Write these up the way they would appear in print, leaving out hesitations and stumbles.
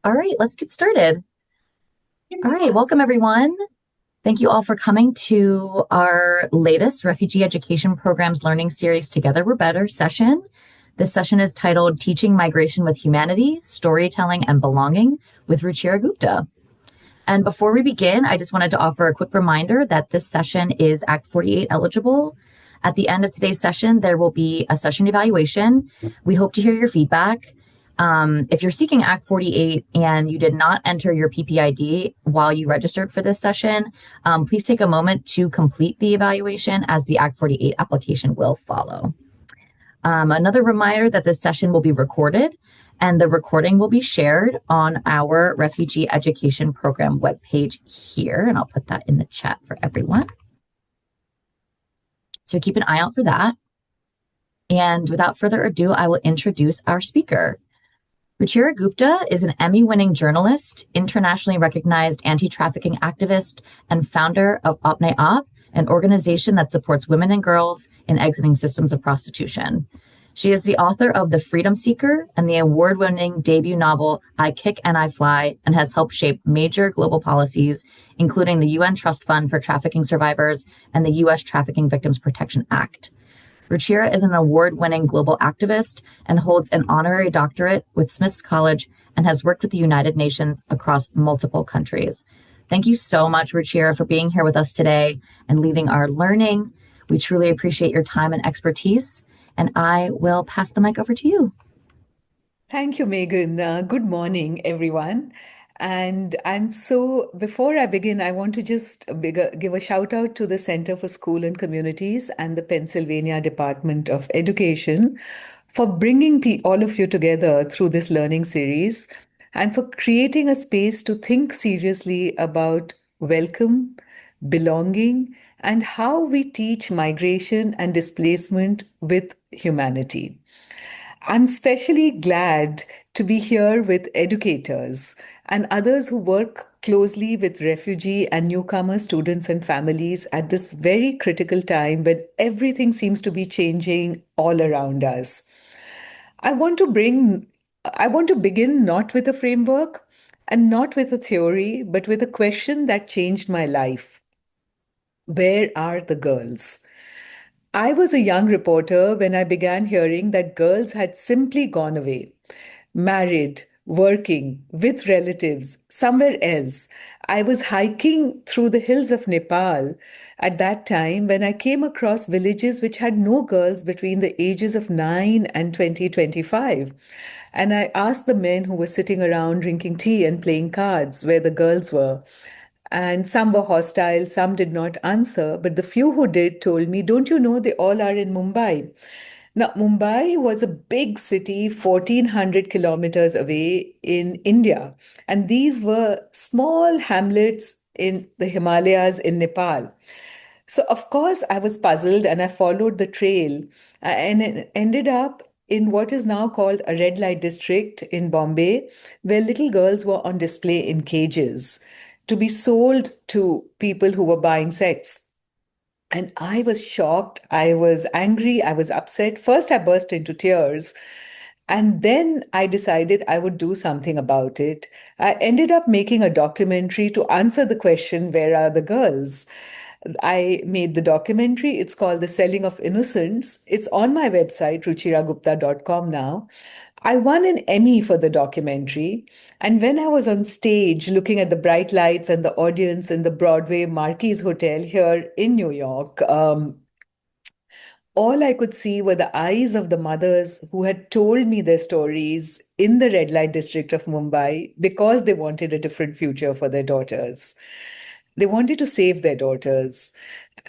All right, let's get started. All right, welcome everyone. Thank you all for coming to our latest Refugee Education Programs Learning Series Together We're Better session. This session is titled Teaching Migration with Humanity, Storytelling and Belonging with Ruchira Gupta. And before we begin, I just wanted to offer a quick reminder that this session is Act 48 eligible. At the end of today's session, there will be a session evaluation. We hope to hear your feedback. If you're seeking Act 48 and you did not enter your PPID while you registered for this session, please take a moment to complete the evaluation as the Act 48 application will follow. Another reminder that this session will be recorded and the recording will be shared on our Refugee Education Program webpage here, and I'll put that in the chat for everyone. So keep an eye out for that. And without further ado, I will introduce our speaker. Ruchira Gupta is an Emmy-winning journalist, internationally recognized anti-trafficking activist, and founder of Apne Aap, an organization that supports women and girls in exiting systems of prostitution. She is the author of The Freedom Seeker and the award-winning debut novel I Kick and I Fly, and has helped shape major global policies, including the UN Trust Fund for Trafficking Survivors and the U.S. Trafficking Victims Protection Act. Ruchira is an award-winning global activist and holds an honorary doctorate with Smith's College and has worked with the United Nations across multiple countries. Thank you so much, Ruchira, for being here with us today and leading our learning. We truly appreciate your time and expertise, and I will pass the mic over to you. Thank you, Megan. Good morning, everyone. And before I begin, I want to just give a shout out to the Center for School and Communities and the Pennsylvania Department of Education for bringing all of you together through this learning series and for creating a space to think seriously about welcome, belonging, and how we teach migration and displacement with humanity. I'm especially glad to be here with educators and others who work closely with refugee and newcomer students and families at this very critical time when everything seems to be changing all around us. I want to bring I want to begin not with a framework and not with a theory, but with a question that changed my life. Where are the girls? I was a young reporter when I began hearing that girls had simply gone away, married, working, with relatives, somewhere else. I was hiking through the hills of Nepal at that time when I came across villages which had no girls between the ages of 9 and 25. And I asked the men who were sitting around drinking tea and playing cards where the girls were. And some were hostile, some did not answer, but the few who did told me, "Don't you know they all are in Mumbai?" Now, Mumbai was a big city, 1,400 kilometers away in India. And these were small hamlets in the Himalayas in Nepal. So, of course, I was puzzled and I followed the trail and it ended up in what is now called a red light district in Bombay, where little girls were on display in cages to be sold to people who were buying sex. And I was shocked. I was angry. I was upset. First, I burst into tears. And then I decided I would do something about it. I ended up making a documentary to answer the question, where are the girls? I made the documentary. It's called The Selling of Innocence. It's on my website, ruchiragupta.com now. I won an Emmy for the documentary. And when I was on stage looking at the bright lights and the audience in the Broadway Marquis Hotel here in New York, all I could see were the eyes of the mothers who had told me their stories in the red light district of Mumbai because they wanted a different future for their daughters. They wanted to save their daughters.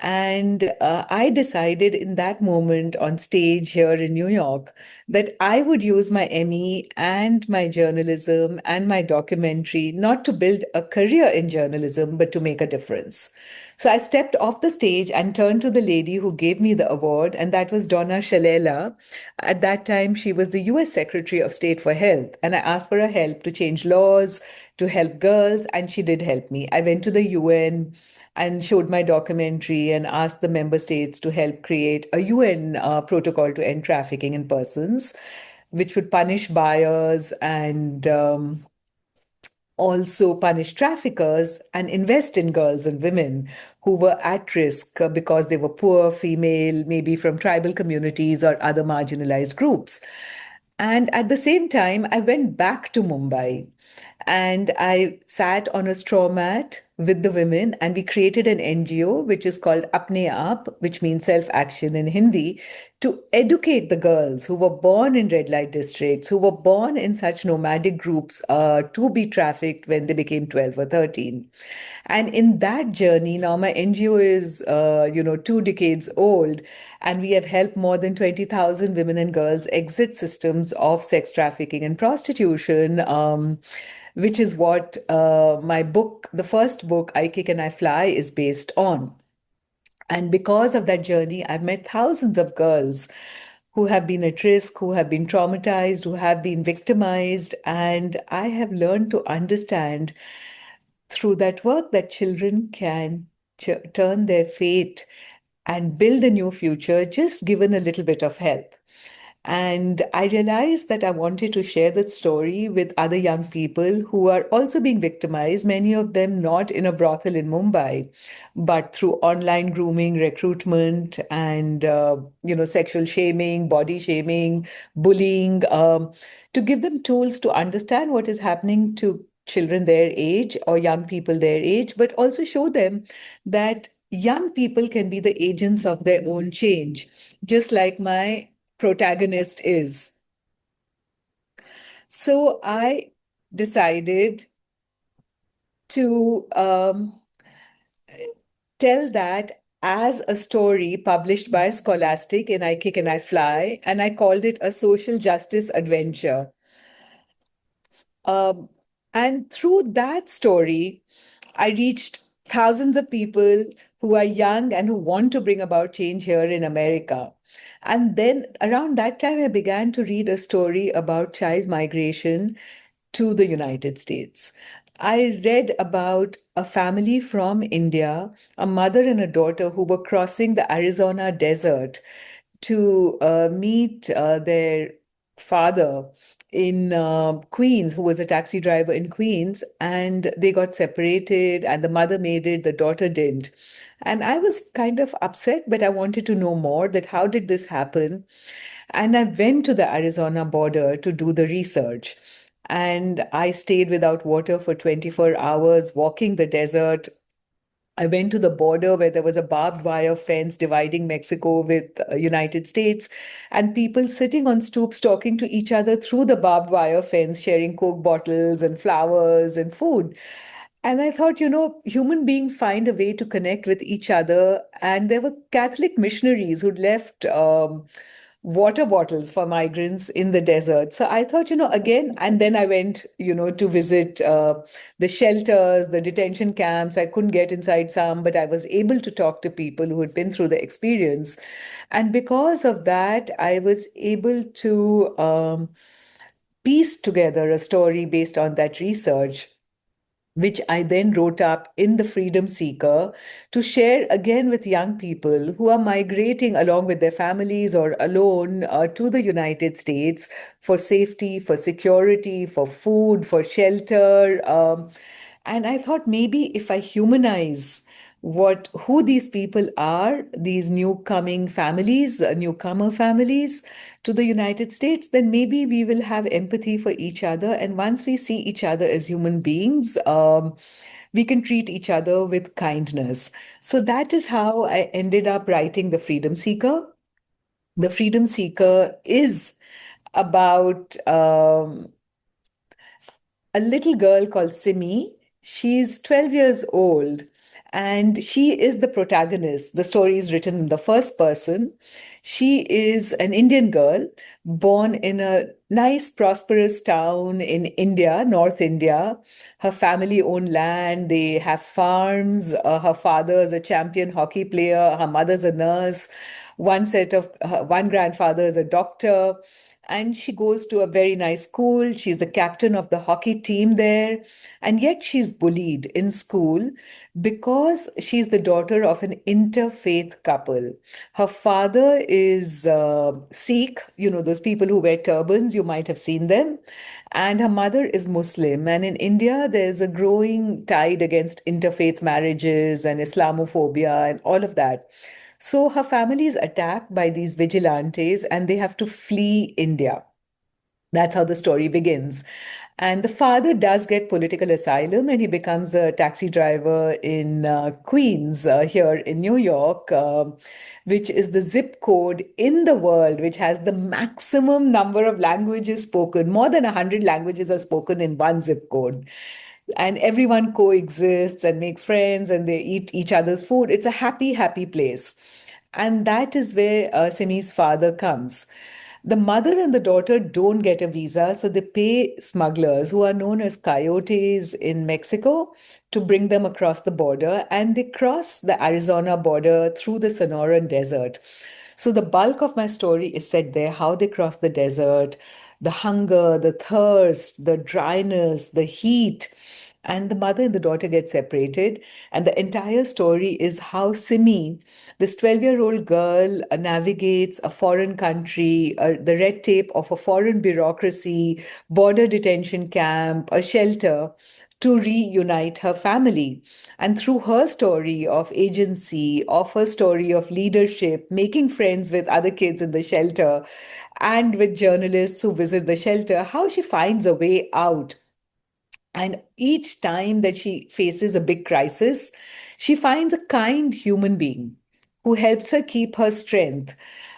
And I decided in that moment on stage here in New York that I would use my Emmy and my journalism and my documentary not to build a career in journalism, but to make a difference. So I stepped off the stage and turned to the lady who gave me the award, and that was Donna Shalala. At that time, she was the US Secretary of State for Health, and I asked for her help to change laws, to help girls, and she did help me. I went to the UN and showed my documentary and asked the member states to help create a UN protocol to end trafficking in persons, which would punish buyers and also punish traffickers and invest in girls and women who were at risk because they were poor, female, maybe from tribal communities or other marginalized groups. And at the same time, I went back to Mumbai and I sat on a straw mat with the women, and we created an NGO which is called Apne Aap, which means self action in Hindi, to educate the girls who were born in red light districts, who were born in such nomadic groups to be trafficked when they became 12 or 13. And in that journey, now my NGO is, 2 decades old, and we have helped more than 20,000 women and girls exit systems of sex trafficking and prostitution. Which is what my book, the first book, I Kick and I Fly, is based on. And because of that journey, I've met thousands of girls who have been at risk, who have been traumatized, who have been victimized. And I have learned to understand through that work that children can turn their fate and build a new future just given a little bit of help. And I realized that I wanted to share that story with other young people who are also being victimized, many of them not in a brothel in Mumbai, but through online grooming, recruitment, and sexual shaming, body shaming, bullying, to give them tools to understand what is happening to children their age or young people their age, but also show them that young people can be the agents of their own change, just like my protagonist is. So I decided to tell that as a story published by Scholastic in I Kick and I Fly, and I called it a social justice adventure. Um, and through that story, I reached thousands of people who are young and who want to bring about change here in America. And then around that time, I began to read a story about child migration to the United States. I read about a family from India, a mother and a daughter who were crossing the Arizona desert to meet their father in Queens, who was a taxi driver in Queens, and they got separated, and the mother made it, the daughter didn't. And I was kind of upset, but I wanted to know more that how did this happen? And I went to the Arizona border to do the research. And I stayed without water for 24 hours, walking the desert. I went to the border where there was a barbed wire fence dividing Mexico with United States, and people sitting on stoops talking to each other through the barbed wire fence, sharing Coke bottles and flowers and food. And I thought, human beings find a way to connect with each other. And there were Catholic missionaries who'd left water bottles for migrants in the desert. So I thought, again, and then I went, to visit the shelters, the detention camps. I couldn't get inside some, but I was able to talk to people who had been through the experience. And because of that, I was able to piece together a story based on that research, which I then wrote up in The Freedom Seeker to share again with young people who are migrating along with their families or alone to the United States for safety, for security, for food, for shelter. And I thought maybe if I humanize who these people are, these new coming families, newcomer families to the United States, then maybe we will have empathy for each other. And once we see each other as human beings, we can treat each other with kindness. So that is how I ended up writing The Freedom Seeker. The Freedom Seeker is about a little girl called Simi. She's 12 years old and she is the protagonist. The story is written in the first person. She is an Indian girl born in a nice, prosperous town in India, North India. Her family own land, they have farms. Her father is a champion hockey player, her mother's a nurse. One grandfather is a doctor. and she goes to a very nice school. She's the captain of the hockey team there. And yet she's bullied in school because she's the daughter of an interfaith couple. Her father is Sikh, those people who wear turbans, you might have seen them. And her mother is Muslim. And in India, there's a growing tide against interfaith marriages and Islamophobia and all of that. So her family is attacked by these vigilantes and they have to flee India. That's how the story begins. And the father does get political asylum and he becomes a taxi driver in Queens, here in New York, which is the zip code in the world which has the maximum number of languages spoken. More than 100 languages are spoken in one zip code. And everyone coexists and makes friends and they eat each other's food. It's a happy, happy place. And that is where Simi's father comes. The mother and the daughter don't get a visa, so they pay smugglers who are known as coyotes in Mexico to bring them across the border. And they cross the Arizona border through the Sonoran Desert. So the bulk of my story is set there, how they cross the desert, the hunger, the thirst, the dryness, the heat. And the mother and the daughter get separated. And the entire story is how Simi, this 12-year-old girl, navigates a foreign country, the red tape of a foreign bureaucracy, border detention camp, a shelter, to reunite her family. And through her story of agency, of her story of leadership, making friends with other kids in the shelter, and with journalists who visit the shelter, how she finds a way out. And each time that she faces a big crisis, she finds a kind human being who helps her keep her strength.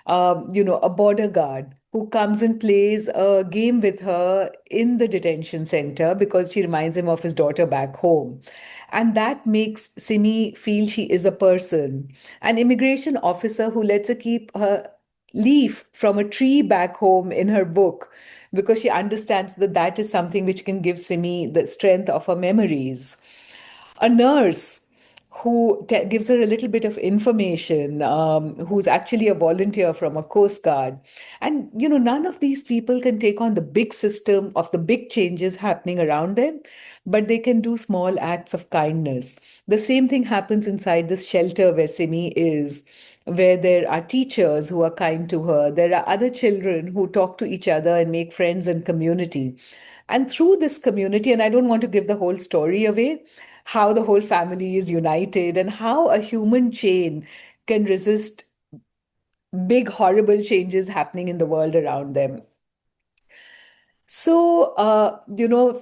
A border guard who comes and plays a game with her in the detention center because she reminds him of his daughter back home. And that makes Simi feel she is a person. An immigration officer who lets her keep her leaf from a tree back home in her book because she understands that that is something which can give Simi the strength of her memories. A nurse who gives her a little bit of information, who's actually a volunteer from a Coast Guard. And, none of these people can take on the big system of the big changes happening around them, but they can do small acts of kindness. The same thing happens inside this shelter where Simi is, where there are teachers who are kind to her. There are other children who talk to each other and make friends and community. And through this community, and I don't want to give the whole story away, how the whole family is united and how a human chain can resist big, horrible changes happening in the world around them. So,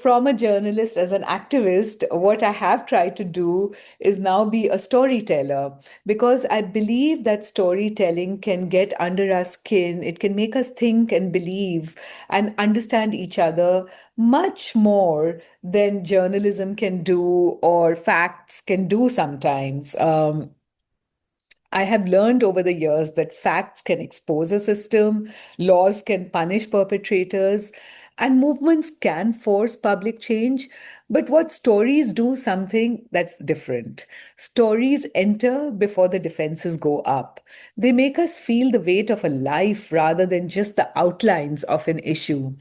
from a journalist as an activist, what I have tried to do is now be a storyteller because I believe that storytelling can get under our skin. It can make us think and believe and understand each other much more than journalism can do or facts can do sometimes. I have learned over the years that facts can expose a system, laws can punish perpetrators, and movements can force public change. But what stories do something that's different. Stories enter before the defenses go up. They make us feel the weight of a life rather than just the outlines of an issue.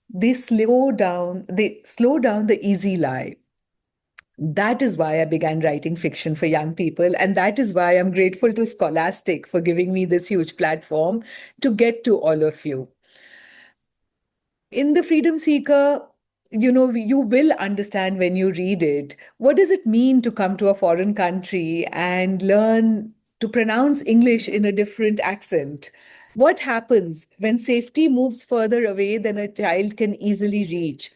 They slow down the easy lie. That is why I began writing fiction for young people. And that is why I'm grateful to Scholastic for giving me this huge platform to get to all of you. In The Freedom Seeker, you will understand when you read it. What does it mean to come to a foreign country and learn to pronounce English in a different accent? What happens when safety moves further away than a child can easily reach?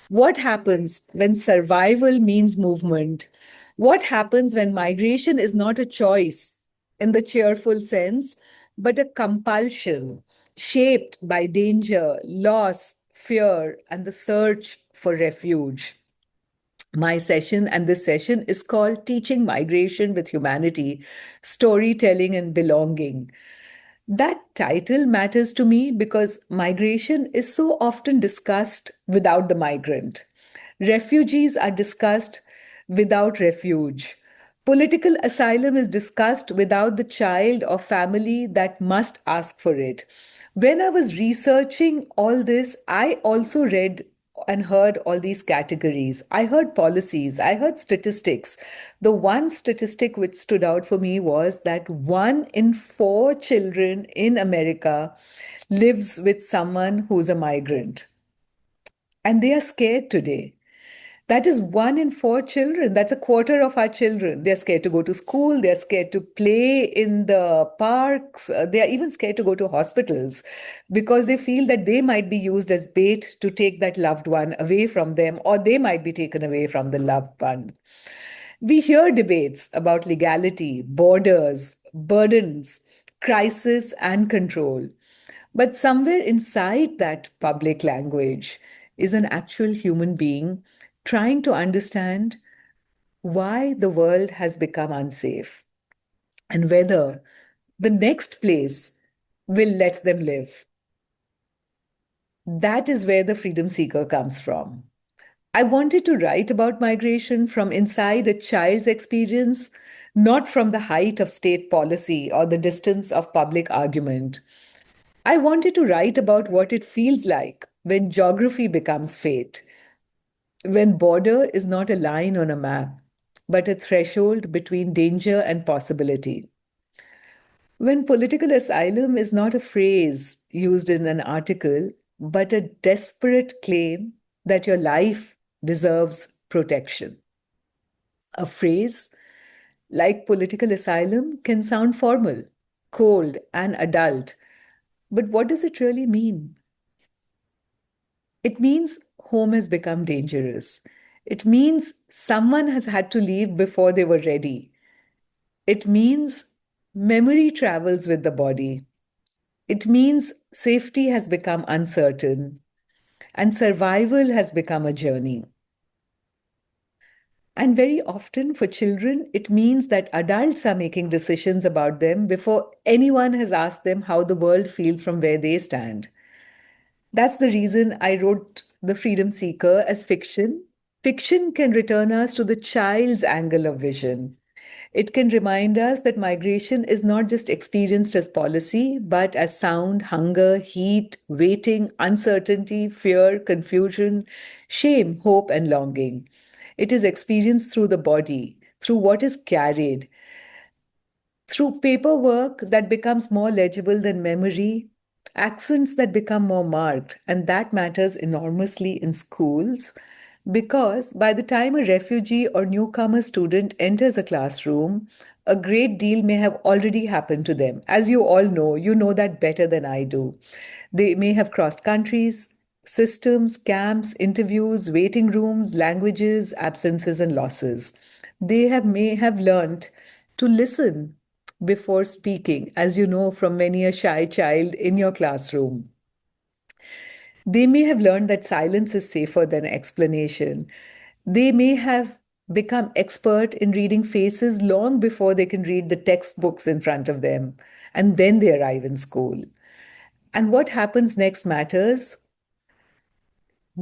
What happens when survival means movement? What happens when migration is not a choice in the cheerful sense, but a compulsion shaped by danger, loss, fear, and the search for refuge? My session and this session is called Teaching Migration with Humanity, Storytelling and Belonging. That title matters to me because migration is so often discussed without the migrant. Refugees are discussed without refuge. Political asylum is discussed without the child or family that must ask for it. When I was researching all this, I also read and heard all these categories. I heard policies, I heard statistics. The one statistic which stood out for me was that 1 in 4 children in America lives with someone who's a migrant. And they are scared today. That is 1 in 4 children. That's a quarter of our children. They're scared to go to school. They're scared to play in the parks. They are even scared to go to hospitals because they feel that they might be used as bait to take that loved one away from them, or they might be taken away from the loved one. We hear debates about legality, borders, burdens, crisis, and control. But somewhere inside that public language is an actual human being trying to understand why the world has become unsafe and whether the next place will let them live. That is where the freedom seeker comes from. I wanted to write about migration from inside a child's experience, not from the height of state policy or the distance of public argument. I wanted to write about what it feels like when geography becomes fate, when border is not a line on a map, but a threshold between danger and possibility. When political asylum is not a phrase used in an article, but a desperate claim that your life deserves protection. A phrase like political asylum can sound formal, cold, and adult, but what does it really mean? It means home has become dangerous. It means someone has had to leave before they were ready. It means memory travels with the body. It means safety has become uncertain and survival has become a journey. And very often for children, it means that adults are making decisions about them before anyone has asked them how the world feels from where they stand. That's the reason I wrote The Freedom Seeker as fiction. Fiction can return us to the child's angle of vision. It can remind us that migration is not just experienced as policy, but as sound, hunger, heat, waiting, uncertainty, fear, confusion, shame, hope, and longing. It is experienced through the body, through what is carried, through paperwork that becomes more legible than memory, accents that become more marked, and that matters enormously in schools because by the time a refugee or newcomer student enters a classroom, a great deal may have already happened to them. As you know that better than I do. They may have crossed countries, systems, camps, interviews, waiting rooms, languages, absences, and losses. May have learnt to listen before speaking, as you know from many a shy child in your classroom. They may have learned that silence is safer than explanation. They may have become expert in reading faces long before they can read the textbooks in front of them. And then they arrive in school. And what happens next matters.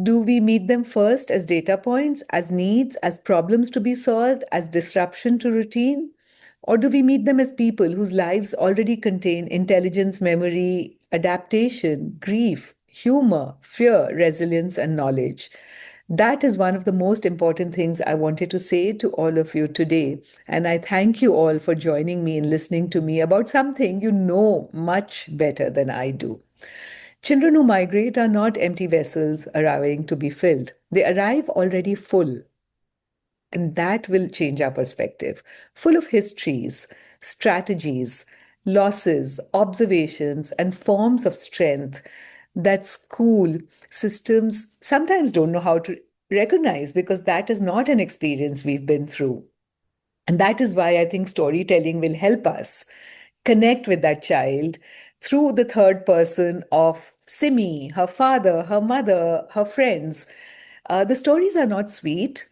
Do we meet them first as data points, as needs, as problems to be solved, as disruption to routine? Or do we meet them as people whose lives already contain intelligence, memory, adaptation, grief, humor, fear, resilience, and knowledge? That is one of the most important things I wanted to say to all of you today. And I thank you all for joining me in listening to me about something you know much better than I do. Children who migrate are not empty vessels arriving to be filled. They arrive already full, and that will change our perspective. Full of histories, strategies, losses, observations, and forms of strength that school systems sometimes don't know how to recognize because that is not an experience we've been through. And that is why I think storytelling will help us connect with that child through the third person of Simi, her father, her mother, her friends. The stories are not sweet.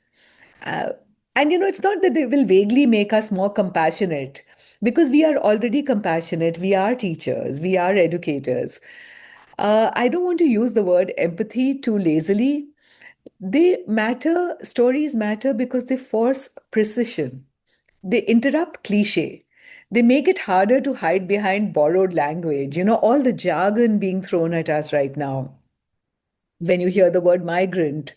Uh, and it's not that they will vaguely make us more compassionate because we are already compassionate. We are teachers, we are educators. I don't want to use the word empathy too lazily. Stories matter because they force precision. They interrupt cliche. They make it harder to hide behind borrowed language. All the jargon being thrown at us right now. When you hear the word migrant,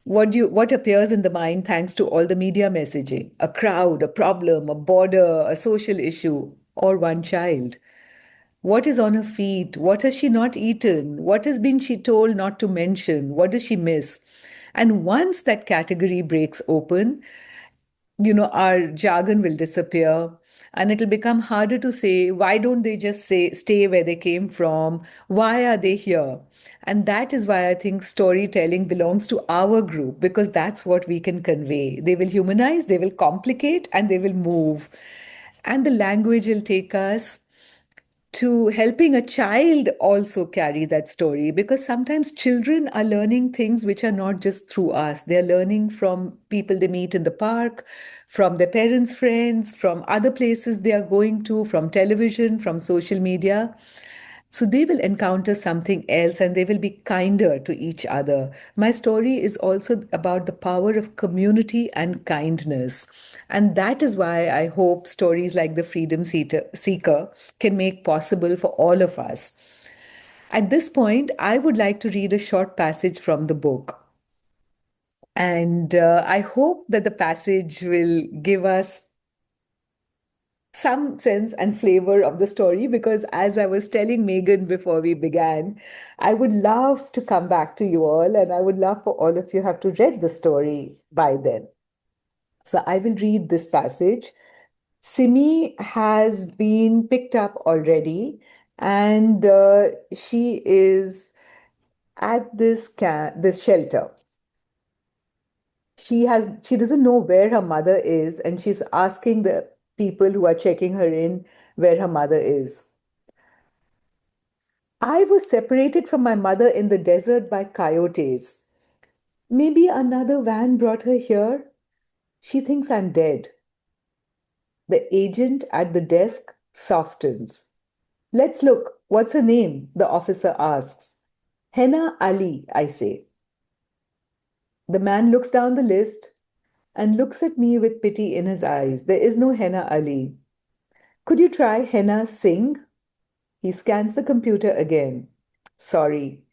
what appears in the mind thanks to all the media messaging? A crowd, a problem, a border, a social issue, or one child. What is on her feet? What has she not eaten? What has been she told not to mention? What does she miss? And once that category breaks open, our jargon will disappear, and it'll become harder to say, why don't they just say, stay where they came from? Why are they here? And that is why I think storytelling belongs to our group, because that's what we can convey. They will humanize, they will complicate, and they will move. And the language will take us to helping a child also carry that story, because sometimes children are learning things which are not just through us. They're learning from people they meet in the park, from their parents' friends, from other places they are going to, from television, from social media. So they will encounter something else and they will be kinder to each other. My story is also about the power of community and kindness. And that is why I hope stories like The Seeker can make possible for all of us. At this point, I would like to read a short passage from the book. And I hope that the passage will give us some sense and flavor of the story, because as I was telling Megan before we began, I would love to come back to you all and I would love for all of you have to read the story by then. So I will read this passage. Simi has been picked up already, and she is at this shelter. She doesn't know where her mother is, and she's asking the people who are checking her in where her mother is. I was separated from my mother in the desert by coyotes. Maybe another van brought her here. She thinks I'm dead. The agent at the desk softens. Let's look. What's her name? The officer asks. Henna Ali, I say. The man looks down the list and looks at me with pity in his eyes. There is no Henna Ali. Could you try Henna Singh? He scans the computer again. Sorry.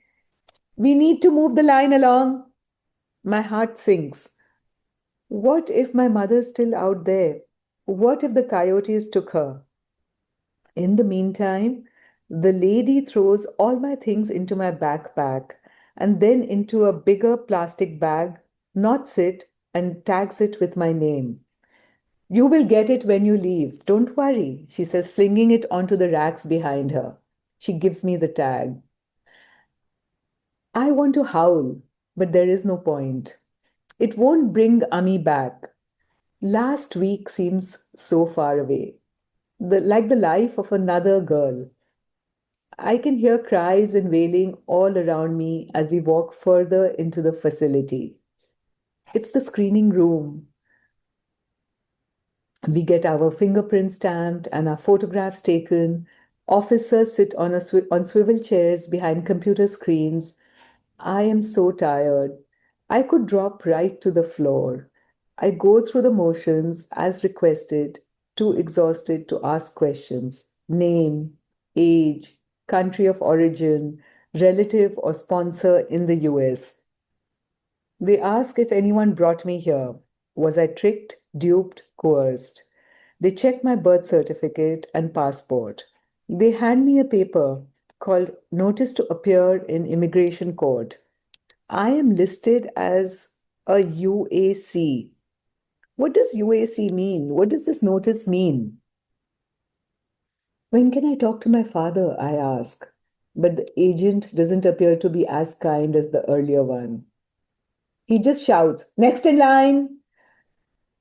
We need to move the line along. My heart sinks. What if my mother's still out there? What if the coyotes took her? In the meantime, the lady throws all my things into my backpack and then into a bigger plastic bag, knots it, and tags it with my name. You will get it when you leave. Don't worry, she says, flinging it onto the racks behind her. She gives me the tag. I want to howl, but there is no point. It won't bring Ami back. Last week seems so far away, like the life of another girl. I can hear cries and wailing all around me as we walk further into the facility. It's the screening room. We get our fingerprints stamped and our photographs taken. Officers sit on swivel chairs behind computer screens. I am so tired. I could drop right to the floor. I go through the motions as requested, too exhausted to ask questions. Name, age, country of origin, relative or sponsor in the US. They ask if anyone brought me here. Was I tricked, duped, coerced? They check my birth certificate and passport. They hand me a paper called Notice to Appear in Immigration Court. I am listed as a UAC. What does UAC mean? What does this notice mean? When can I talk to my father? I ask. But the agent doesn't appear to be as kind as the earlier one. He just shouts, Next in line!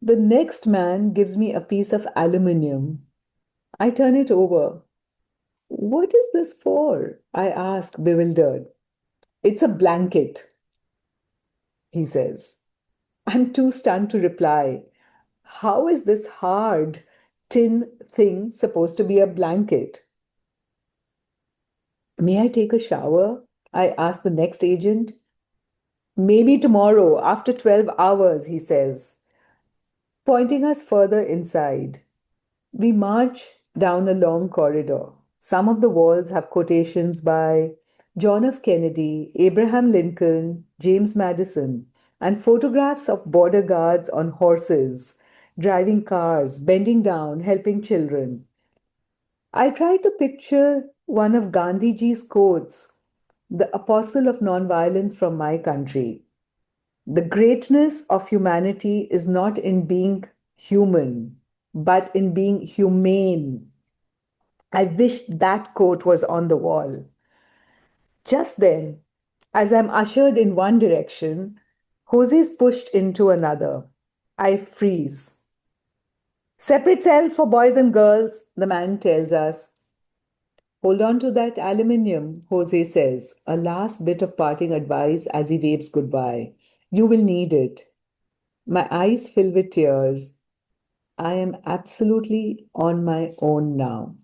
The next man gives me a piece of aluminium. I turn it over. What is this for? I ask, bewildered. It's a blanket, he says. I'm too stunned to reply. How is this hard tin thing supposed to be a blanket? May I take a shower? I ask the next agent. Maybe tomorrow, after 12 hours, he says, pointing us further inside. We march down a long corridor. Some of the walls have quotations by John F. Kennedy, Abraham Lincoln, James Madison, and photographs of border guards on horses, driving cars, bending down, helping children. I try to picture one of Gandhiji's quotes, the apostle of nonviolence from my country. The greatness of humanity is not in being human, but in being humane. I wish that quote was on the wall. Just then, as I'm ushered in one direction, Jose is pushed into another. I freeze. Separate cells for boys and girls, the man tells us. Hold on to that aluminium, Jose says, a last bit of parting advice as he waves goodbye. You will need it. My eyes fill with tears. I am absolutely on my own now.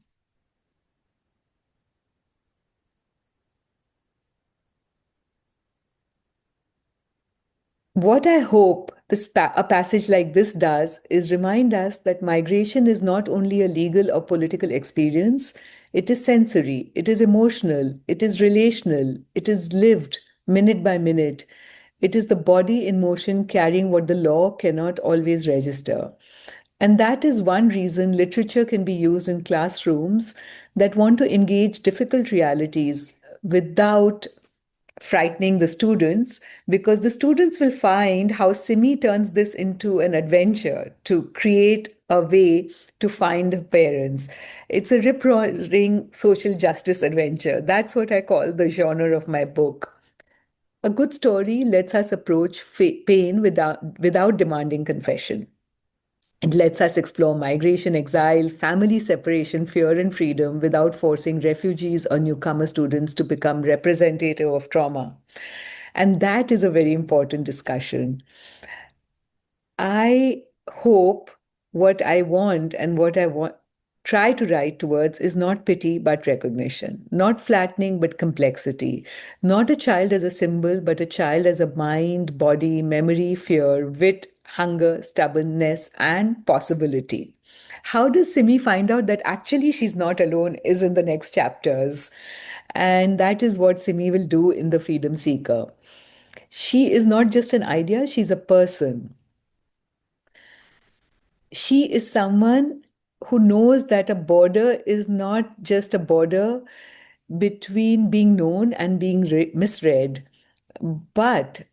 What I hope a passage like this does is remind us that migration is not only a legal or political experience, it is sensory, it is emotional, it is relational, it is lived minute by minute. It is the body in motion carrying what the law cannot always register. And that is one reason literature can be used in classrooms that want to engage difficult realities without frightening the students, because the students will find how Simi turns this into an adventure to create a way to find parents. It's a rip roaring social justice adventure. That's what I call the genre of my book. A good story lets us approach pain without demanding confession. It lets us explore migration, exile, family separation, fear, and freedom without forcing refugees or newcomer students to become representative of trauma. And that is a very important discussion. I hope what I want and what I want try to write towards is not pity but recognition, not flattening but complexity, not a child as a symbol but a child as a mind, body, memory, fear, wit, hunger, stubbornness, and possibility. How does Simi find out that actually she's not alone is in the next chapters. And that is what Simi will do in The Freedom Seeker. She is not just an idea, she's a person. She is someone who knows that a border is not just a border between being known and being misread, but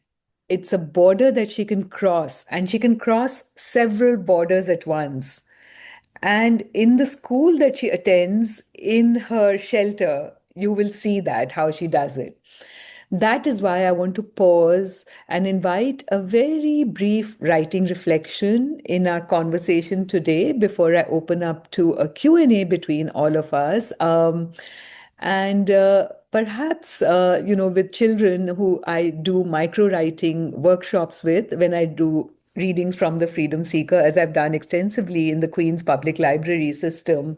it's a border that she can cross, and she can cross several borders at once. And in the school that she attends, in her shelter, you will see that how she does it. That is why I want to pause and invite a very brief writing reflection in our conversation today before I open up to a Q&A between all of us. And perhaps, with children who I do micro writing workshops with, when I do readings from the Freedom Seeker, as I've done extensively in the Queen's Public Library system,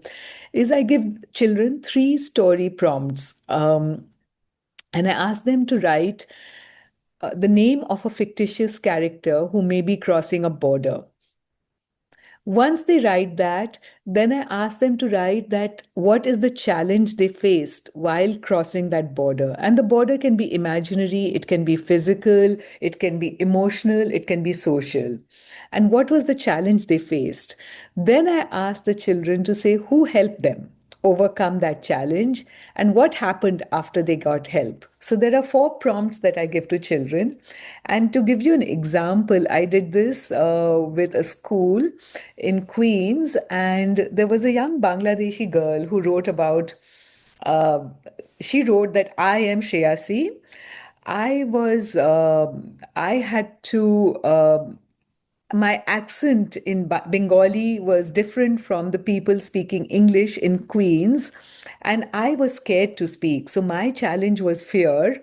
is I give children three story prompts. And I ask them to write the name of a fictitious character who may be crossing a border. Once they write that, then I ask them to write that what is the challenge they faced while crossing that border. And the border can be imaginary, it can be physical, it can be emotional, it can be social. And what was the challenge they faced? Then I ask the children to say who helped them overcome that challenge and what happened after they got help. So there are four prompts that I give to children. And to give you an example, I did this with a school in Queens, and there was a young Bangladeshi girl who wrote about, uh, she wrote that I am Shreyasi. I had to my accent in Bengali was different from the people speaking English in Queens, and I was scared to speak. So my challenge was fear.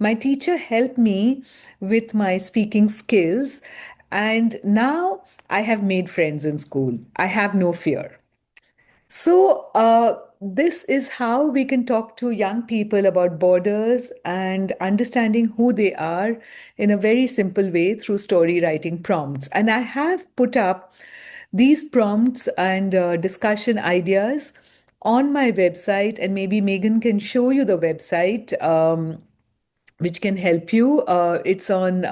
My teacher helped me with my speaking skills, and now I have made friends in school. I have no fear. So, this is how we can talk to young people about borders and understanding who they are in a very simple way through story writing prompts. And I have put up these prompts and discussion ideas on my website, and maybe Megan can show you the website. Which can help you. It's on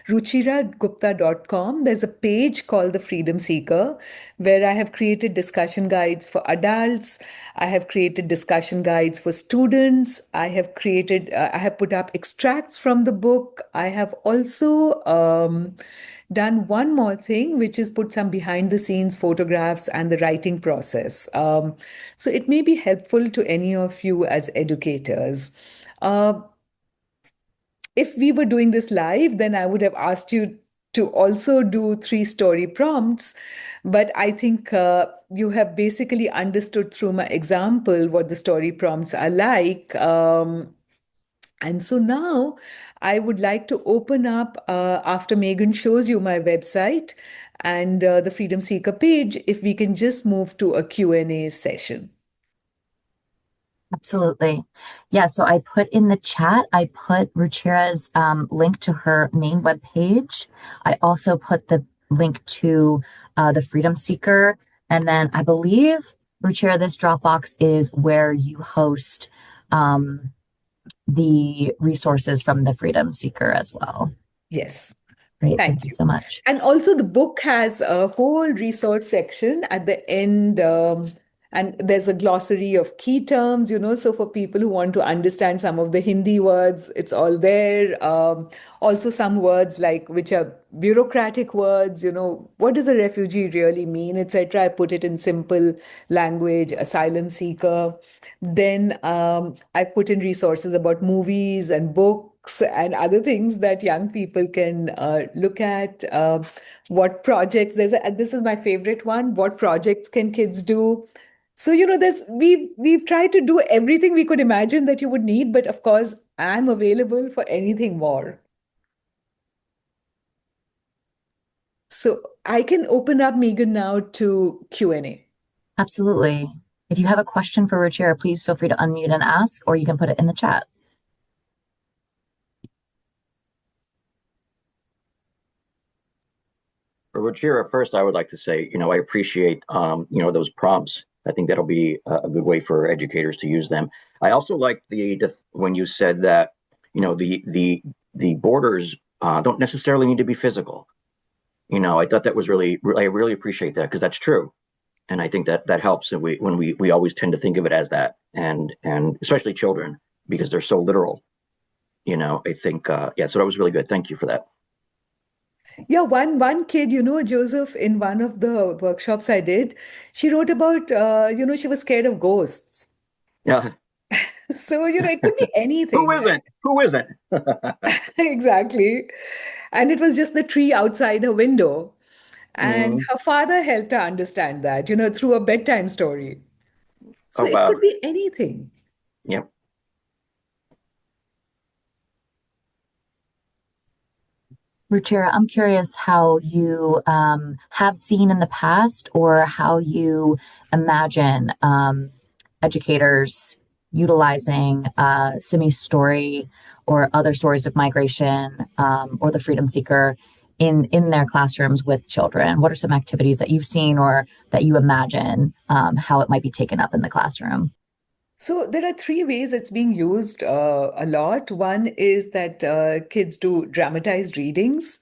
ruchiragupta.com. There's a page called The Freedom Seeker where I have created discussion guides for adults. I have created discussion guides for students. I have put up extracts from the book. I have also done one more thing, which is put some behind the scenes photographs and the writing process. So it may be helpful to any of you as educators. Uh, if we were doing this live, then I would have asked you to also do three story prompts. But I think you have basically understood through my example what the story prompts are like. And so now I would like to open up, after Megan shows you my website and the Freedom Seeker page, if we can just move to a Q&A session. Absolutely. Yeah, so I put in the chat, I put Ruchira's link to her main webpage. I also put the link to the Freedom Seeker. And then I believe, Ruchira, this Dropbox is where you host the resources from the Freedom Seeker as well. Yes. Great. Thank Thank you you. so much. And also, the book has a whole resource section at the end, and there's a glossary of key terms, So, for people who want to understand some of the Hindi words, it's all there. Also, some words like which are bureaucratic words, what does a refugee really mean, etc. I put it in simple language, asylum seeker. Then I put in resources about movies and books and other things that young people can look at. What projects? This is my favorite one. What projects can kids do? So there's we've tried to do everything we could imagine that you would need, but of course, I'm available for anything more. So I can open up Megan now to Q&A. Absolutely. If you have a question for Ruchira, please feel free to unmute and ask, or you can put it in the chat. For Ruchira, first, I would like to say, I appreciate, those prompts. I think that'll be a good way for educators to use them. I also like the when you said that, the borders don't necessarily need to be physical. I thought that was I really appreciate that because that's true, and I think that helps. And we always tend to think of it as that, and especially children because they're so literal. I think yeah. So that was really good. Thank you for that. Yeah, one kid, Joseph, in one of the workshops I did, she wrote about, she was scared of ghosts. Yeah. So, it could be Who anything. isn't? Who isn't? Exactly. And it was just the tree outside her window. And Mm. her father helped her understand that, through a bedtime story. So Oh it wow. could be anything. Yep. Ruchira, I'm curious how you have seen in the past or how you imagine educators utilizing Simi's story or other stories of migration or the Freedom Seeker in their classrooms with children. What are some activities that you've seen or that you imagine how it might be taken up in the classroom? So there are three ways it's being used a lot. One is that kids do dramatized readings,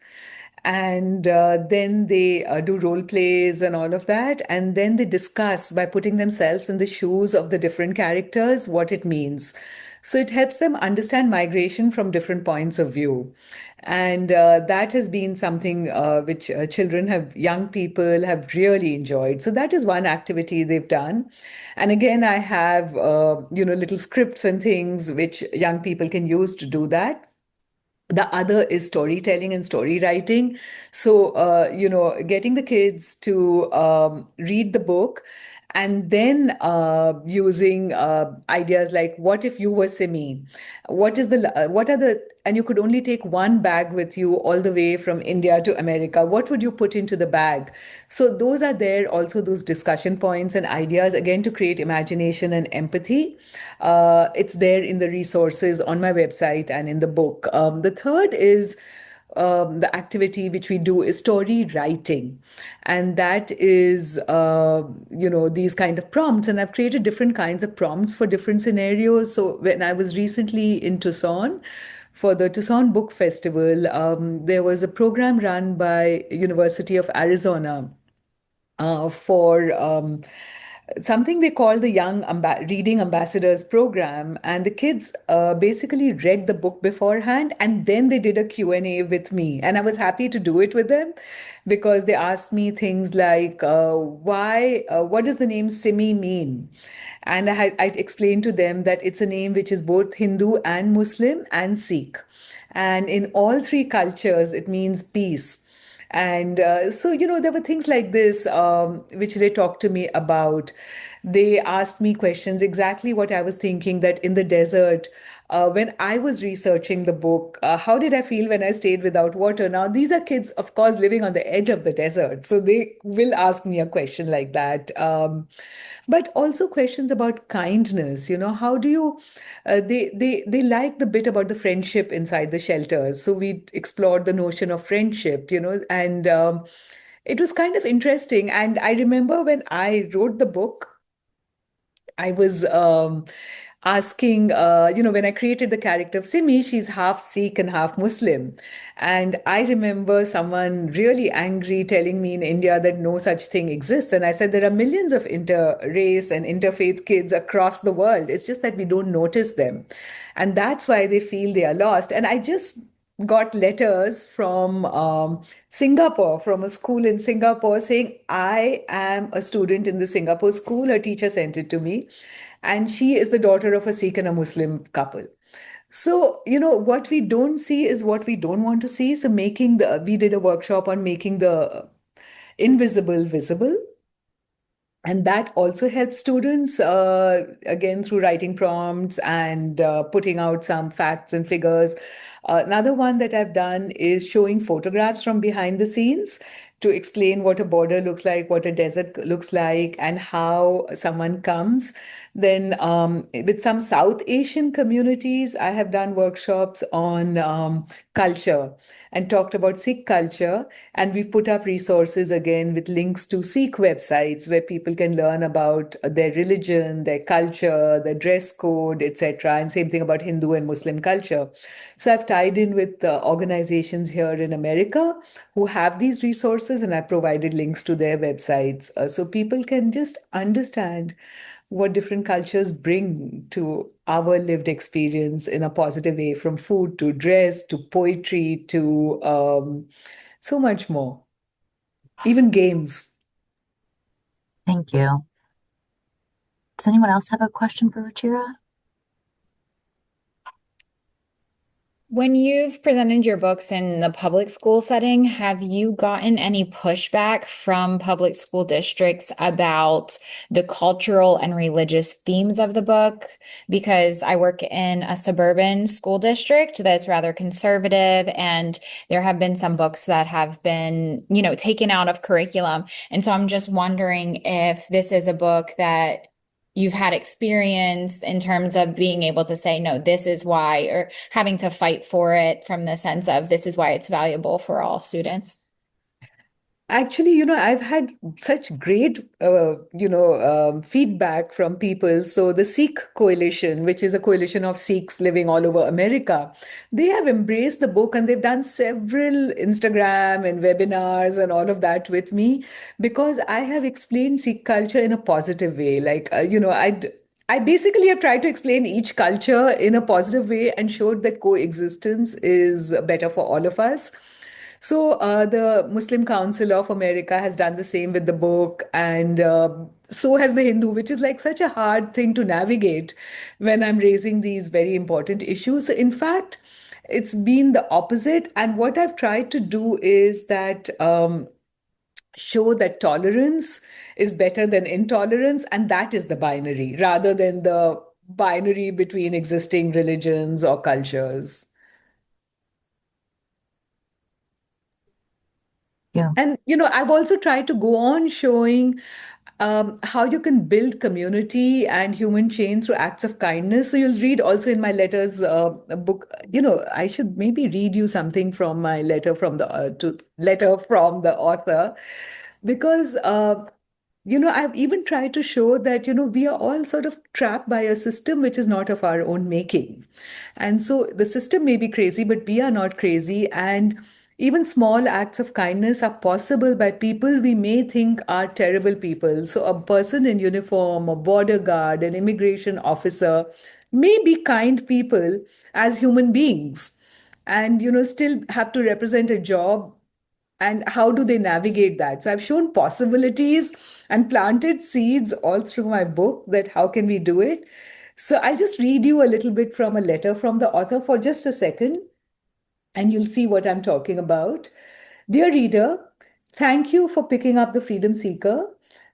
and then they do role plays and all of that, and then they discuss by putting themselves in the shoes of the different characters what it means. So it helps them understand migration from different points of view. And that has been something which young people have really enjoyed. So that is one activity they've done. And again, I have, little scripts and things which young people can use to do that. The other is storytelling and story writing. So, getting the kids to read the book and then using ideas like, what if you were Simi? What are the, and you could only take one bag with you all the way from India to America. What would you put into the bag? So those are there also, those discussion points and ideas, again, to create imagination and empathy. It's there in the resources on my website and in the book. The third is the activity which we do is story writing. And that is, these kind of prompts. And I've created different kinds of prompts for different scenarios. So when I was recently in Tucson, for the Tucson Book Festival, there was a program run by University of Arizona for something they call the Reading Ambassadors program. And the kids basically read the book beforehand, and then they did a Q&A with me. And I was happy to do it with them because they asked me things like, what does the name Simi mean? And I explained to them that it's a name which is both Hindu and Muslim and Sikh. And in all three cultures, it means peace. And so, there were things like this, which they talked to me about. They asked me questions, exactly what I was thinking, that in the desert, when I was researching the book, how did I feel when I stayed without water? Now, these are kids, of course, living on the edge of the desert. So they will ask me a question like that. But also questions about kindness. How do you, they like the bit about the friendship inside the shelters. So we explored the notion of friendship, and it was kind of interesting. And I remember when I wrote the book, I was asking, when I created the character of Simi, she's half Sikh and half Muslim. And I remember someone really angry telling me in India that no such thing exists. And I said, there are millions of inter-race and interfaith kids across the world. It's just that we don't notice them. And that's why they feel they are lost. And I just got letters from Singapore, from a school in Singapore, saying, I am a student in the Singapore school. Her teacher sent it to me. And she is the daughter of a Sikh and a Muslim couple. So, what we don't see is what we don't want to see. So, we did a workshop on making the invisible visible. And that also helps students, again, through writing prompts and putting out some facts and figures. Another one that I've done is showing photographs from behind the scenes to explain what a border looks like, what a desert looks like, and how someone comes. Then, with some South Asian communities, I have done workshops on culture and talked about Sikh culture. And we've put up resources again with links to Sikh websites where people can learn about their religion, their culture, their dress code, etc. And same thing about Hindu and Muslim culture. So I've tied in with organizations here in America who have these resources, and I provided links to their websites so people can just understand what different cultures bring to our lived experience in a positive way, from food to dress to poetry to so much more, even games. Thank you. Does anyone else have a question for Ruchira? When you've presented your books in the public school setting, have you gotten any pushback from public school districts about the cultural and religious themes of the book? Because I work in a suburban school district that's rather conservative, and there have been some books that have been, taken out of curriculum. And so I'm just wondering if this is a book that you've had experience in terms of being able to say, no, this is why, or having to fight for it from the sense of this is why it's valuable for all students. Actually, I've had such great, feedback from people. So the Sikh Coalition, which is a coalition of Sikhs living all over America, they have embraced the book, and they've done several Instagram and webinars and all of that with me, because I have explained Sikh culture in a positive way. Like, I basically have tried to explain each culture in a positive way and showed that coexistence is better for all of us. So the Muslim Council of America has done the same with the book, and so has the Hindu, which is like such a hard thing to navigate when I'm raising these very important issues. So in fact, it's been the opposite. And what I've tried to do is that show that tolerance is better than intolerance, and that is the binary rather than the binary between existing religions or cultures. Yeah. And, I've also tried to go on showing how you can build community and human chain through acts of kindness. So you'll read also in my letters a book. I should maybe read you something from my letter from the author, because I've even tried to show that, we are all sort of trapped by a system which is not of our own making. And so the system may be crazy, but we are not crazy. And even small acts of kindness are possible by people we may think are terrible people. So a person in uniform, a border guard, an immigration officer may be kind people as human beings, and still have to represent a job. And how do they navigate that? So I've shown possibilities and planted seeds all through my book, that how can we do it. So I'll just read you a little bit from a letter from the author for just a second, and you'll see what I'm talking about. Dear reader, thank you for picking up The Freedom Seeker.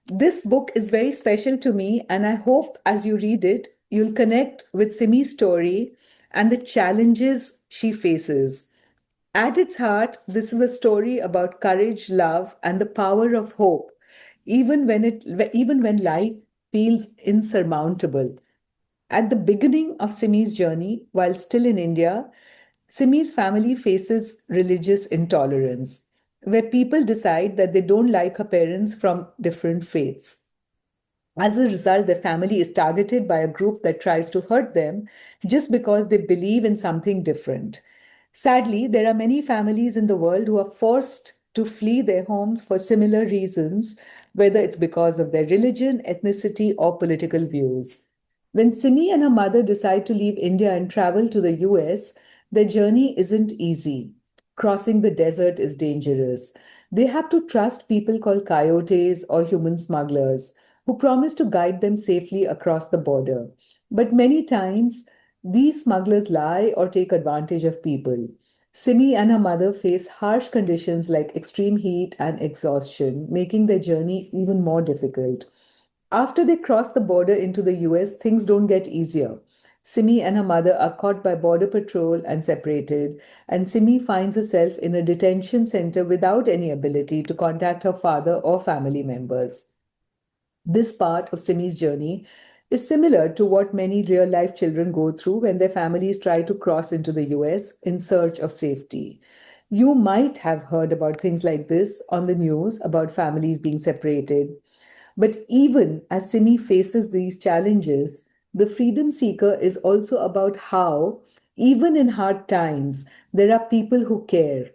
This book is very special to me, and I hope as you read it, you'll connect with Simi's story and the challenges she faces. At its heart, this is a story about courage, love, and the power of hope, even when life feels insurmountable. At the beginning of Simi's journey, while still in India, Simi's family faces religious intolerance, where people decide that they don't like her parents from different faiths. As a result, their family is targeted by a group that tries to hurt them just because they believe in something different. Sadly, there are many families in the world who are forced to flee their homes for similar reasons, whether it's because of their religion, ethnicity, or political views. When Simi and her mother decide to leave India and travel to the US, their journey isn't easy. Crossing the desert is dangerous. They have to trust people called coyotes or human smugglers who promise to guide them safely across the border. But many times, these smugglers lie or take advantage of people. Simi and her mother face harsh conditions like extreme heat and exhaustion, making their journey even more difficult. After they cross the border into the US, things don't get easier. Simi and her mother are caught by Border Patrol and separated, and Simi finds herself in a detention center without any ability to contact her father or family members. This part of Simi's journey is similar to what many real life children go through when their families try to cross into the US in search of safety. You might have heard about things like this on the news about families being separated. But even as Simi faces these challenges, the freedom seeker is also about how, even in hard times, there are people who care.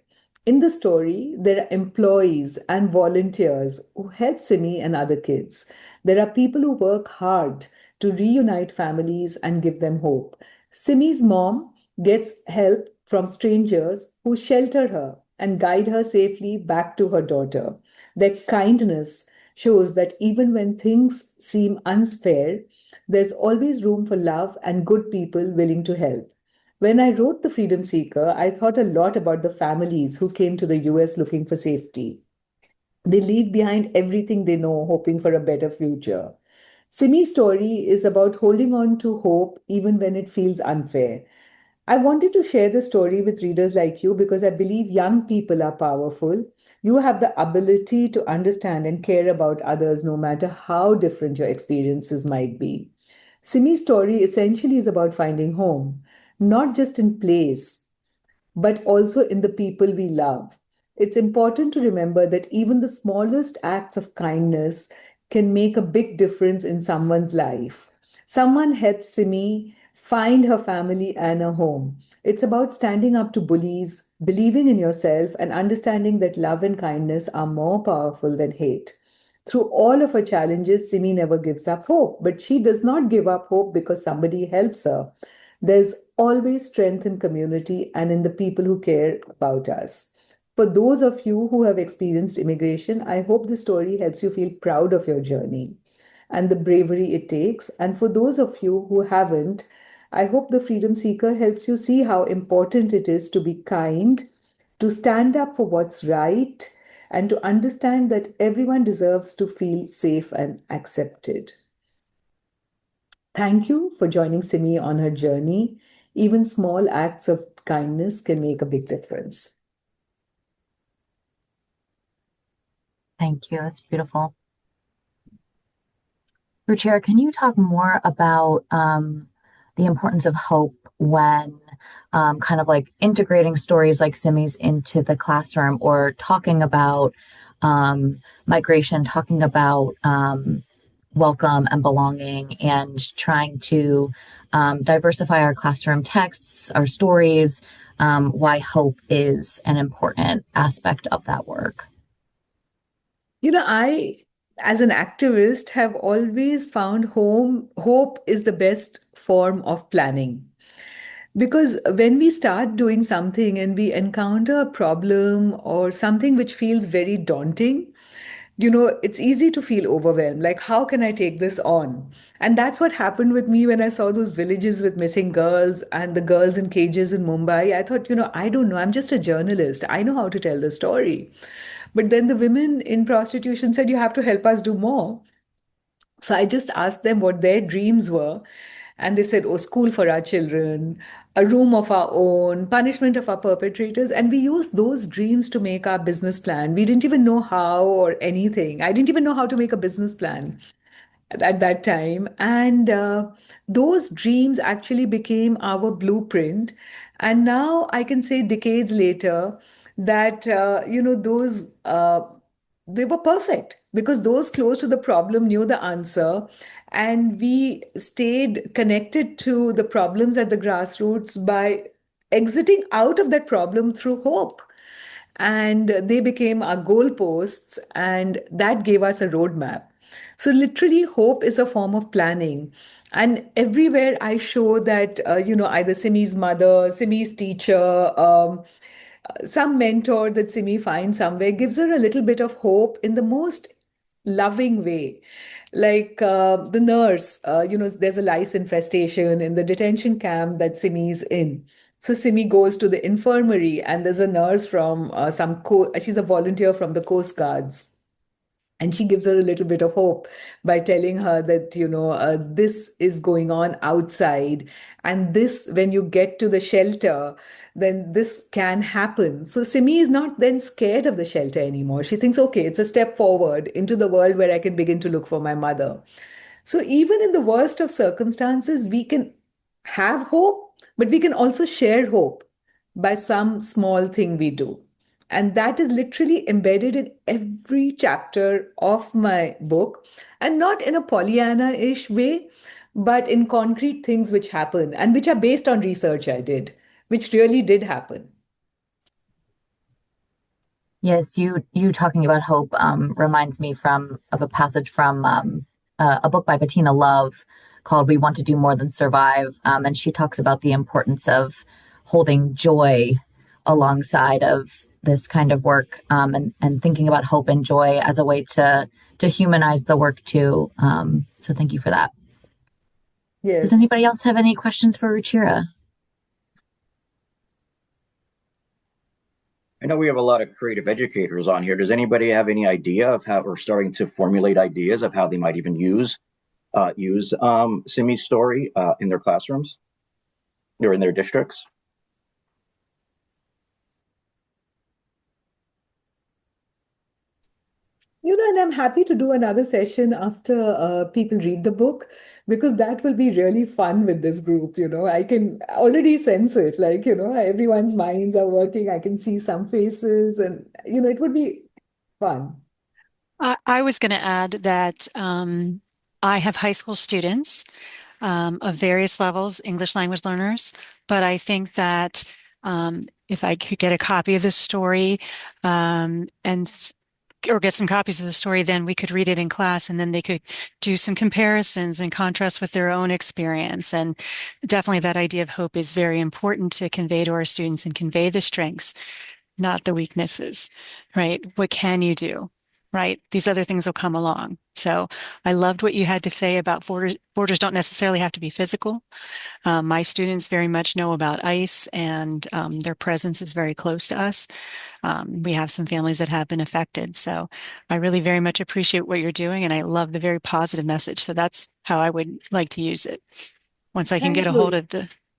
In the story, there are employees and volunteers who help Simi and other kids. There are people who work hard to reunite families and give them hope. Simi's mom gets help from strangers who shelter her and guide her safely back to her daughter. Their kindness shows that even when things seem unfair, there's always room for love and good people willing to help. When I wrote The Freedom Seeker, I thought a lot about the families who came to the US looking for safety. They leave behind everything they know, hoping for a better future. Simi's story is about holding on to hope even when it feels unfair. I wanted to share the story with readers like you because I believe young people are powerful. You have the ability to understand and care about others no matter how different your experiences might be. Simi's story essentially is about finding home, not just in place, but also in the people we love. It's important to remember that even the smallest acts of kindness can make a big difference in someone's life. Someone helped Simi find her family and a home. It's about standing up to bullies, believing in yourself, and understanding that love and kindness are more powerful than hate. Through all of her challenges, Simi never gives up hope, but she does not give up hope because somebody helps her. There's always strength in community and in the people who care about us. For those of you who have experienced immigration, I hope this story helps you feel proud of your journey and the bravery it takes. And for those of you who haven't, I hope The Freedom Seeker helps you see how important it is to be kind, to stand up for what's right, and to understand that everyone deserves to feel safe and accepted. Thank you for joining Simi on her journey. Even small acts of kindness can make a big difference. Thank you. That's beautiful. Ruchira, can you talk more about the importance of hope when kind of like integrating stories like Simi's into the classroom or talking about migration, talking about welcome and belonging, and trying to diversify our classroom texts, our stories, why hope is an important aspect of that work? I, as an activist, have always found hope is the best form of planning. Because when we start doing something and we encounter a problem or something which feels very daunting, it's easy to feel overwhelmed. Like, how can I take this on? And that's what happened with me when I saw those villages with missing girls and the girls in cages in Mumbai. I thought, I don't know. I'm just a journalist. I know how to tell the story. But then the women in prostitution said, you have to help us do more. So I just asked them what their dreams were. And they said, oh, school for our children, a room of our own, punishment of our perpetrators. And we used those dreams to make our business plan. We didn't even know how or anything. I didn't even know how to make a business plan at that time. And those dreams actually became our blueprint. And now I can say decades later that, they were perfect because those close to the problem knew the answer. And we stayed connected to the problems at the grassroots by exiting out of that problem through hope. And they became our goalposts, and that gave us a roadmap. So, literally, hope is a form of planning. And everywhere I show that, either Simi's mother, Simi's teacher, some mentor that Simi finds somewhere gives her a little bit of hope in the most loving way. Like the nurse, there's a lice infestation in the detention camp that Simi's in. So Simi goes to the infirmary, and there's a nurse from she's a volunteer from the Coast Guards, and she gives her a little bit of hope by telling her that this is going on outside, and this, when you get to the shelter, then this can happen. So Simi is not then scared of the shelter anymore. She thinks, okay, it's a step forward into the world where I can begin to look for my mother. So even in the worst of circumstances, we can have hope, but we can also share hope by some small thing we do. And that is literally embedded in every chapter of my book, and not in a Pollyanna ish way, but in concrete things which happen and which are based on research I did, which really did happen. Yes, you talking about hope reminds me of a passage from a book by Bettina Love called "We Want to Do More Than Survive," and she talks about the importance of holding joy alongside of this kind of work, and thinking about hope and joy as a way to humanize the work too. So thank you for that. Does Yes. anybody else have any questions for Ruchira? I know we have a lot of creative educators on here. Does anybody have any idea of how, or starting to formulate ideas of how they might even use Simi's story in their classrooms or in their districts? And I'm happy to do another session after people read the book, because that will be really fun with this group. I can already sense it. Like, everyone's minds are working. I can see some faces, and, it would be fun. I was going to add that I have high school students of various levels, English language learners, but I think that if I could get a copy of the story or get some copies of the story, then we could read it in class, and then they could do some comparisons and contrast with their own experience. And definitely that idea of hope is very important to convey to our students and convey the strengths, not the weaknesses, right? What can you do? Right? These other things will come along. So I loved what you had to say about borders. Borders don't necessarily have to be physical. My students very much know about ICE, and their presence is very close to us. We have some families that have been affected. So I really very much appreciate what you're doing, and I love the very positive message. So that's how I would like to use it. Once I can get Thank a hold you. of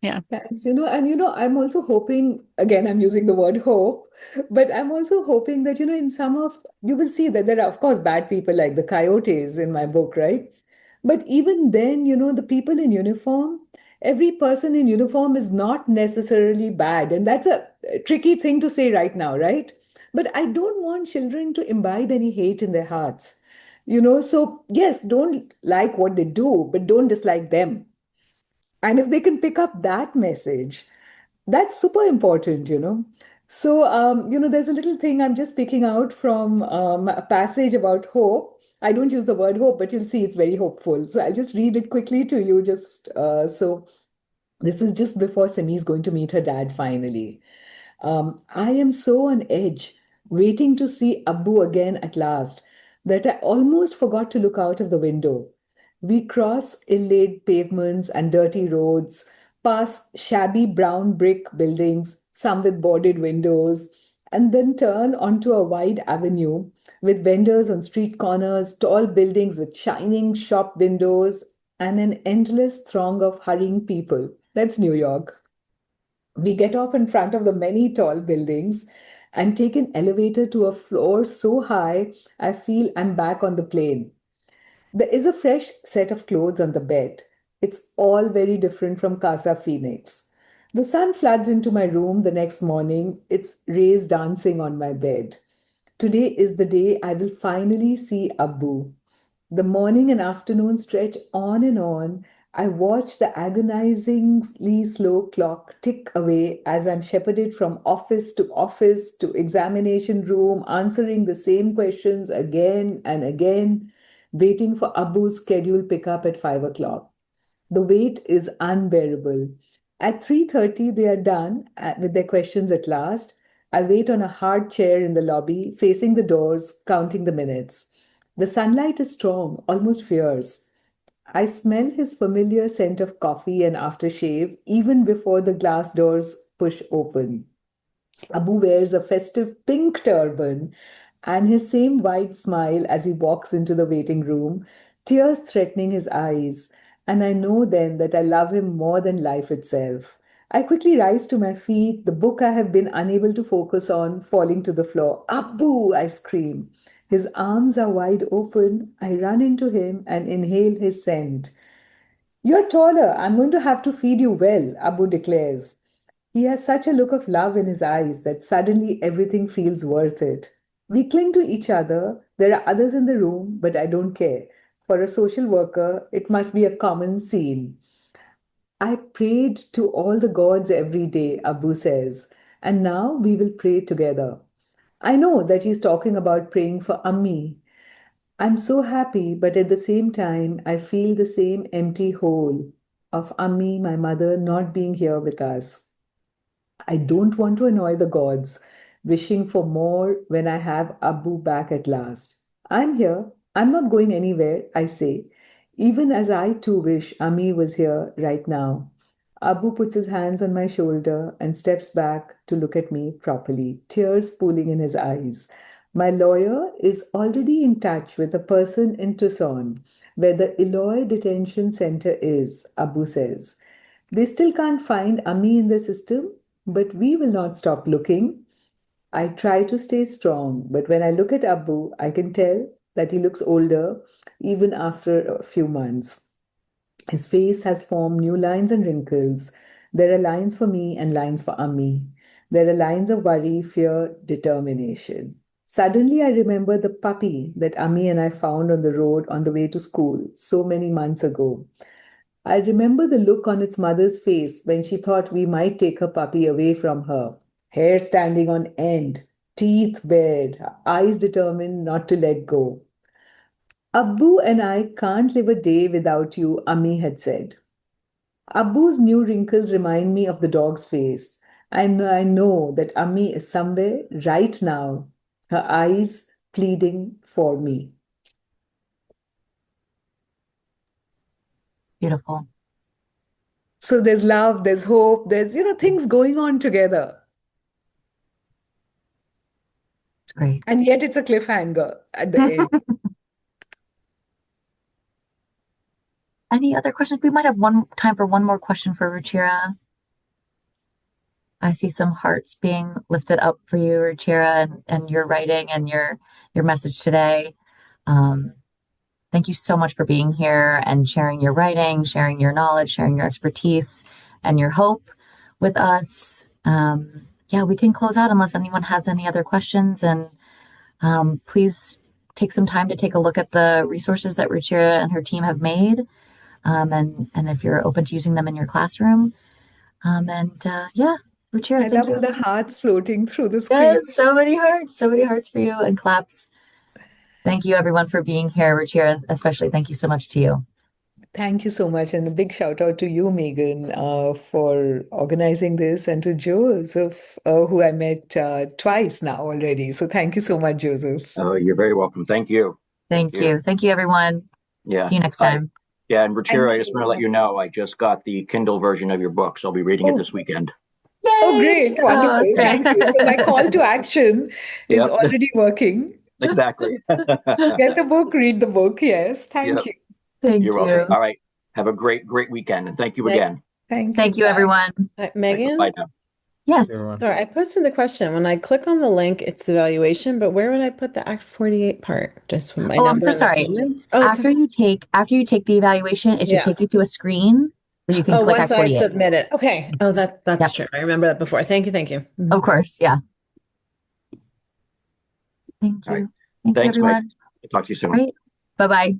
Yeah. Thanks. I'm also hoping, again, I'm using the word hope, but I'm also hoping that, in some of, you will see that there are, of course, bad people like the coyotes in my book, right? But even then, the people in uniform, every person in uniform is not necessarily bad. And that's a tricky thing to say right now, right? But I don't want children to imbibe any hate in their hearts. So yes, don't like what they do, but don't dislike them. And if they can pick up that message, that's super important. So, there's a little thing I'm just picking out from a passage about hope. I don't use the word hope, but you'll see it's very hopeful. So I'll just read it quickly to you. So this is just before Simi is going to meet her dad finally. I am so on edge, waiting to see Abu again at last, that I almost forgot to look out of the window. We cross ill-laid pavements and dirty roads, past shabby brown brick buildings, some with boarded windows, and then turn onto a wide avenue with vendors on street corners, tall buildings with shining shop windows, and an endless throng of hurrying people. That's New York. We get off in front of the many tall buildings and take an elevator to a floor so high I feel I'm back on the plane. There is a fresh set of clothes on the bed. It's all very different from Casa Phoenix. The sun floods into my room the next morning, its rays dancing on my bed. Today is the day I will finally see Abu. The morning and afternoon stretch on and on. I watch the agonizingly slow clock tick away as I'm shepherded from office to examination room, answering the same questions again and again, waiting for Abu's scheduled pickup at 5 o'clock. The wait is unbearable. At 3:30, they are done with their questions at last. I wait on a hard chair in the lobby, facing the doors, counting the minutes. The sunlight is strong, almost fierce. I smell his familiar scent of coffee and aftershave even before the glass doors push open. Abu wears a festive pink turban and his same wide smile as he walks into the waiting room, tears threatening his eyes. And I know then that I love him more than life itself. I quickly rise to my feet, the book I have been unable to focus on falling to the floor. Abu, I scream. His arms are wide open. I run into him and inhale his scent. You're taller. I'm going to have to feed you well, Abu declares. He has such a look of love in his eyes that suddenly everything feels worth it. We cling to each other. There are others in the room, but I don't care. For a social worker, it must be a common scene. I prayed to all the gods every day, Abu says, and now we will pray together. I know that he's talking about praying for Ammi. I'm so happy, but at the same time, I feel the same empty hole of Ammi, my mother, not being here with us. I don't want to annoy the gods, wishing for more when I have Abu back at last. I'm here. I'm not going anywhere, I say, even as I too wish Ami was here right now. Abu puts his hands on my shoulder and steps back to look at me properly, tears pooling in his eyes. My lawyer is already in touch with a person in Tucson, where the Eloy Detention Center is, Abu says. They still can't find Ami in the system, but we will not stop looking. I try to stay strong, but when I look at Abu, I can tell that he looks older even after a few months. His face has formed new lines and wrinkles. There are lines for me and lines for Ami. There are lines of worry, fear, determination. Suddenly, I remember the puppy that Ami and I found on the road on the way to school so many months ago. I remember the look on its mother's face when she thought we might take her puppy away from her. Hair standing on end, teeth bared, eyes determined not to let go. Abbu and I can't live a day without you, Ami had said. Abbu's new wrinkles remind me of the dog's face. I know that Ami is somewhere right now, her eyes pleading for me. Beautiful. So there's love, there's hope, there's, things going on together. It's great. And yet it's a cliffhanger at the end. Any other questions? We might have one time for one more question for Ruchira. I see some hearts being lifted up for you, Ruchira, and your writing and your message today. Um, Thank you so much for being here and sharing your writing, sharing your knowledge, sharing your expertise and your hope with us. Yeah, we can close out unless anyone has any other questions. And please take some time to take a look at the resources that Ruchira and her team have made. And if you're open to using them in your classroom. Yeah, Ruchira, I thank love you. all the hearts floating through the screen. Yes, so many hearts for you and claps. Thank you everyone for being here. Ruchira, especially thank you so much to you. Thank you so much. And a big shout out to you, Megan, for organizing this, and to Joseph, who I met twice now already. So thank you so much, Joseph. You're very welcome. Thank you. Thank you. Thank you, everyone. Yeah. See you next time. Yeah, and And Ruchira, I just want to let you know I just got the Kindle version of your book, so I'll be reading it oh, this weekend. oh, Yay! great. Oh, Wonderful. that's Thank you. So my call to action is Yep, already working. exactly. Get the book, read the book. Yes. Thank Yep, you. Thank you're welcome. you. All right. Have a great weekend, and thank you Meg- again. Thank Thank you. you, Bye. everyone. Megan, Bye now. Yes. Everyone. sorry, I posted the question. When I click on the link, it's the evaluation, but where would I put the Act 48 part? Just with my Oh, I'm number so and the sorry. comments? Oh, it's After you take the evaluation, it should Yeah. take you to a screen where you can click once Act I 48. submit it. Okay. Oh, Yes. that's Yep. true. I remember that before. Thank you. Of course. Yeah. Thank All right. you. Thank you, Thanks, Mike. everyone. I'll talk to you soon. All right. Bye-bye.